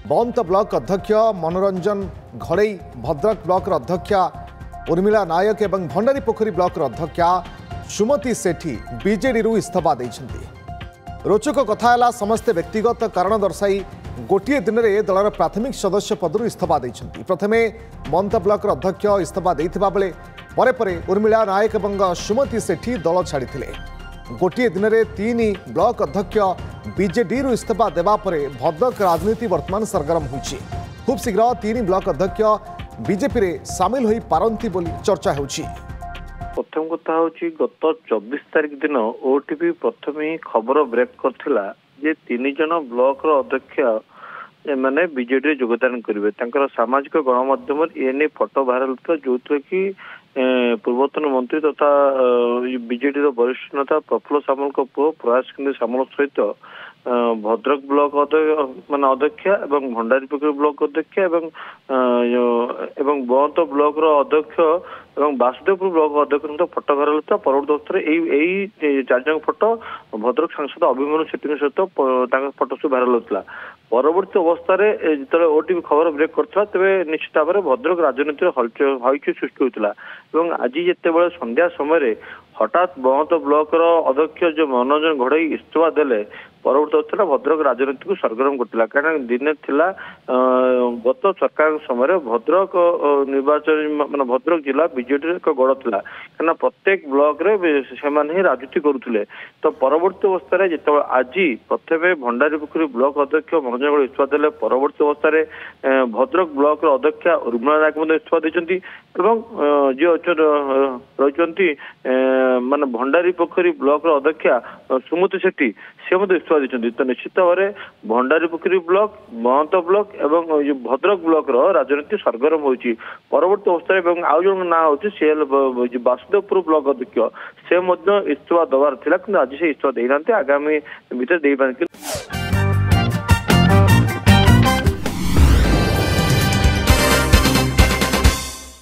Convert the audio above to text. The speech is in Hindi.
बंत ब्लॉक अध्यक्ष मनोरंजन घड़ई भद्रक ब्लॉक अध्यक्षा उर्मिला नायक एवं भंडारीपोखरी ब्लॉक अध्यक्षा सुमति सेठी बीजेडी इस्तीफा देइछन्ति। रोचक कथा है समस्ते व्यक्तिगत कारण दर्शाई गोटे दिन में दलर प्राथमिक सदस्य पदर इस्तीफा देइछन्ति। प्रथमे बंत ब्लॉक अध्यक्ष इस्तीफा देइथिबा बेले परे परे उर्मिला नायक एवं सुमति सेठी दल छाड़िथिले। गोटे दिन में 3 ब्लॉक अध्यक्ष बीजेडी इस्तीफा देवा परे भद्रक राजनीति वर्तमान सरगरम होइछि। खूब शीघ्र 3 ब्लॉक अध्यक्ष बीजेपी रे सामिल होई पारंती बोली चर्चा होउछि। प्रथम कथा हूँ गत 24 तारिख दिन ओटीवी प्रथम ही खबर ब्रेक करथिला जे 3 जन ब्लॉक अध्यक्ष माने बीजेडी योगदान करेंगे। सामाजिक गणमाध्यम एने फोटो भाइराल था जो कि पूर्वतन मंत्री तथा बीजेडी वरिष्ठ नेता प्रफुल्ल सामल पुओ प्रयास केन्द्र सामल सहित भद्रक ब्लॉक मान अध्यक्ष एवं भंडारीपोखरी ब्लॉक अध्यक्ष एवं बंत ब्लॉक अध्यक्ष एवं वासुदेवपुर ब्लॉक अध्यक्ष फोटो भाइराल था। परवर्त अवस्था 4 जन फोटो भद्रक सांसद अभिमन्यु सेठी सहित फोटो सब भाइराल होता। परवर्त अवस्था जो ओटीवी खबर ब्रेक करता तेज निश्चित भाव में भद्रक राजनीति हईचई सृष्टि होता। आज जिते संध्या समय हठात बंत ब्लॉक अध्यक्ष जो मनोरंजन घड़ई इस्तीफा देले परवर्त अवस्था भद्रक राजनीति को सरगरम करता। कारण दिने थिला गत सरकार समय भद्रक निर्वाचन मान भद्रक जिला बीजेडी एक गड़ था। क्या प्रत्येक ब्लॉक से राजनीति करुले। तो परवर्त अवस्था जो आज प्रथम भंडारीपोखरी ब्लॉक अध्यक्ष मनोरंजन घड़ई इस्तीफा देले परवर्त अवस्था भद्रक ब्लॉक अध्यक्ष उर्मिला नायक इस्तीफा देती रही मान भंडारीपोखरी ब्लॉक अध्यक्षा सुमति सेठी से इस्तीफा देती। तो निश्चित भाव में भंडारीपोखरी ब्लॉक बंत ब्लॉक एवं भद्रक ब्लॉक राजनीति सरगरम होती। परवर्त अवस्था आउ जन ना हूँ सी वासुदेवपुर ब्लॉक अध्यक्ष से इस्तीफा दबार था। आज से इस्तीफा देना आगामी भितर दे।